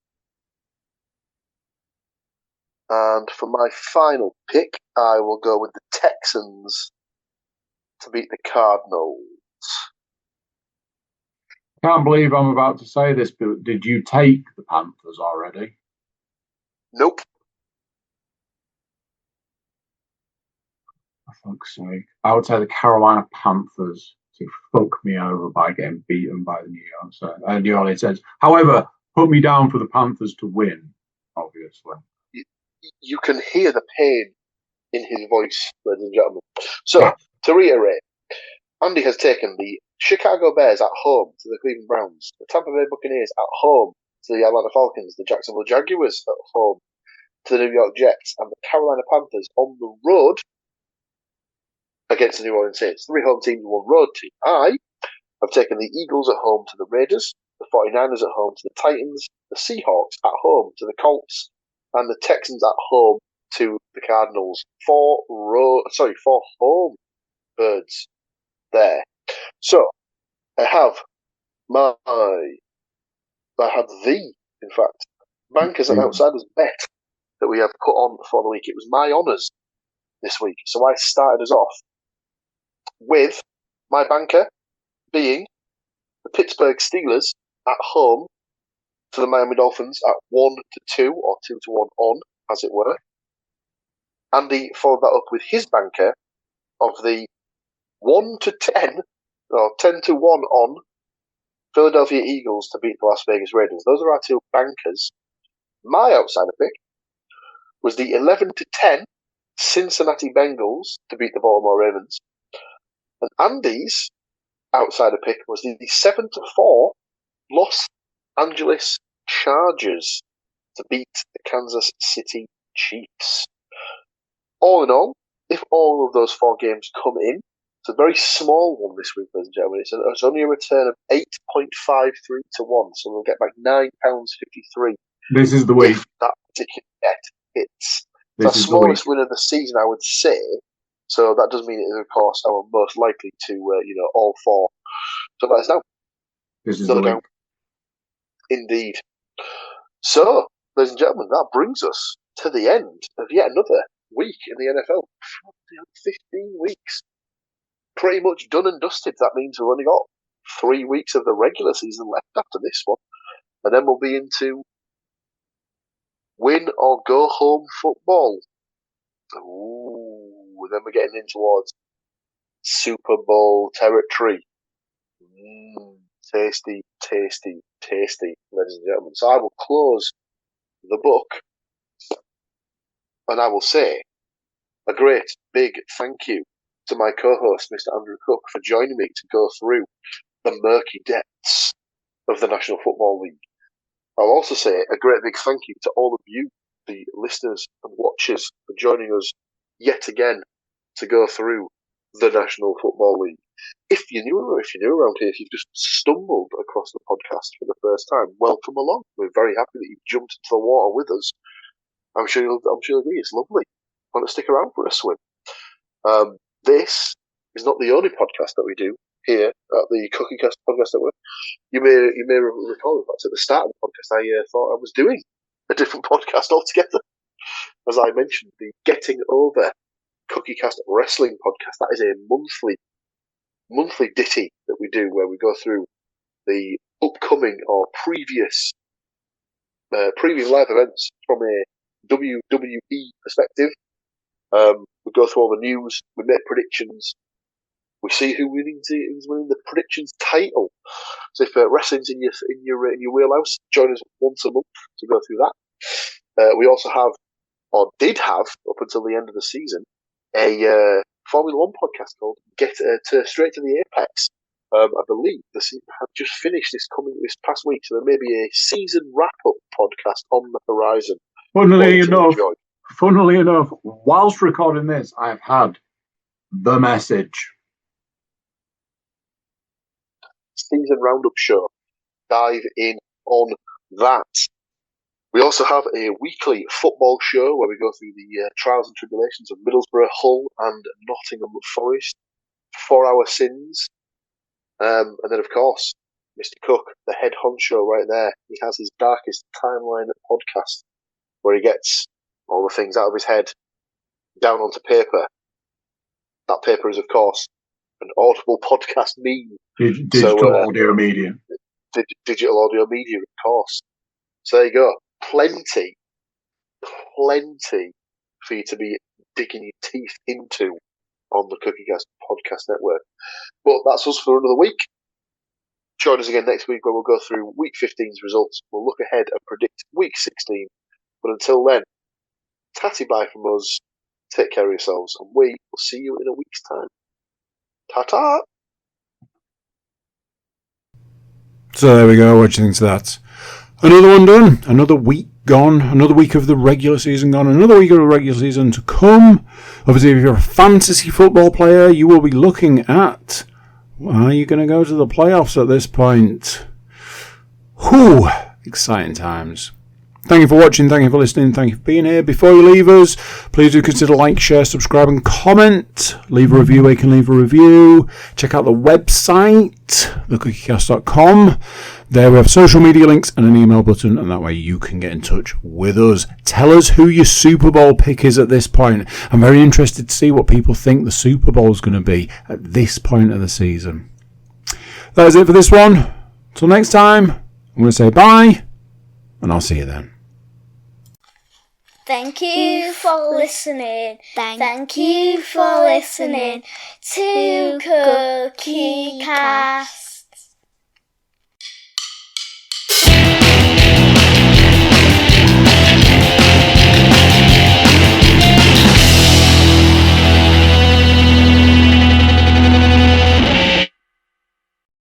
And for my final pick, I will go with the Texans to beat the Cardinals. Can't believe I'm about to say this, but did you take the Panthers already? Nope. For fuck's sake. I would say the Carolina Panthers to fuck me over by getting beaten by the New Orleans Saints. However, put me down for the Panthers to win, obviously. you can hear the pain in his voice, ladies and gentlemen. So, to reiterate, Andy has taken the Chicago Bears at home to the Cleveland Browns, the Tampa Bay Buccaneers at home to the Atlanta Falcons, the Jacksonville Jaguars at home to the New York Jets, and the Carolina Panthers on the road against the New Orleans Saints. 3 home teams, 1 road team. I have taken the Eagles at home to the Raiders, the 49ers at home to the Titans, the Seahawks at home to the Colts, and the Texans at home to the Cardinals. 4 home birds there. So I have in fact, Bankers and Outsiders bet that we have put on for the week. It was my honours this week. So I started us off with my banker being the Pittsburgh Steelers at home to the Miami Dolphins at 1-2 or 2-1 on, as it were. Andy followed that up with his banker of the 1-10 or 10-1 on Philadelphia Eagles to beat the Las Vegas Raiders. Those are our 2 bankers. My outsider pick was the 11-10 Cincinnati Bengals to beat the Baltimore Ravens. And Andy's outsider pick was the 7-4 Los Angeles Chargers to beat the Kansas City Chiefs. All in all, if all of those 4 games come in, it's a very small one this week, ladies and gentlemen. It's only a return of 8.53 to 1, so we'll get back £9.53. This is the week. If that particular bet hits. It's the smallest win of the season, I would say. So that does mean it is, of course, our most likely to, all 4. So let us know. This is the week. Indeed. So, ladies and gentlemen, that brings us to the end of yet another week in the NFL. 15 weeks. Pretty much done and dusted. That means we've only got 3 weeks of the regular season left after this one. And then we'll be into win or go home football. Ooh, then we're getting in towards Super Bowl territory. Tasty, tasty, tasty, ladies and gentlemen. So I will close the book and I will say a great big thank you to my co-host, Mr. Andrew Cook, for joining me to go through the murky depths of the National Football League. I'll also say a great big thank you to all of you, the listeners and watchers, for joining us yet again to go through the National Football League. If you're new around here, if you've just stumbled across the podcast for the first time, welcome along. We're very happy that you've jumped into the water with us. I'm sure you'll agree it's lovely. Want to stick around for a swim? This is not the only podcast that we do here at the CookieCast Podcast Network. You may recall, in fact, at the start of the podcast, I thought I was doing a different podcast altogether. As I mentioned, the Getting Over CookieCast Wrestling Podcast. That is a monthly ditty that we do where we go through the upcoming or previous live events from a WWE perspective. We go through all the news, we make predictions, we see who's winning the predictions title. So if wrestling's in your wheelhouse, join us once a month to go through that. We also have, or did have, up until the end of the season, a Formula One podcast called Get Straight to the Apex. I believe the season had just finished this past week, so there may be a season wrap-up podcast on the horizon. Funnily enough, whilst recording this, I've had the message. Season roundup show. Dive in on that. We also have a weekly football show where we go through the trials and tribulations of Middlesbrough, Hull and Nottingham Forest for our sins. And then, of course, Mr. Cook, the head honcho right there, he has his Darkest Timeline podcast where he gets all the things out of his head down onto paper. That paper is, of course, an Audible podcast meme. Digital audio media. Digital audio media, of course. So there you go. Plenty for you to be digging your teeth into on the CookieCast Podcast Network. But that's us for another week. Join us again next week where we'll go through Week 15's results. We'll look ahead and predict Week 16. But until then, tatty bye from us. Take care of yourselves, and we will see you in a week's time. Ta-ta! So there we go. What do you think of that? Another one done. Another week gone. Another week of the regular season gone. Another week of the regular season to come. Obviously, if you're a fantasy football player, you will be looking at, are you going to go to the playoffs at this point? Whew. Exciting times. Thank you for watching, thank you for listening, thank you for being here. Before you leave us, please do consider like, share, subscribe and comment. Leave a review where you can leave a review. Check out the website, thecookiecast.com. There we have social media links and an email button, and that way you can get in touch with us. Tell us who your Super Bowl pick is at this point. I'm very interested to see what people think the Super Bowl is going to be at this point of the season. That is it for this one. Until next time, I'm going to say bye, and I'll see you then. Thank you for listening. Thank you for listening to Cookie Cast.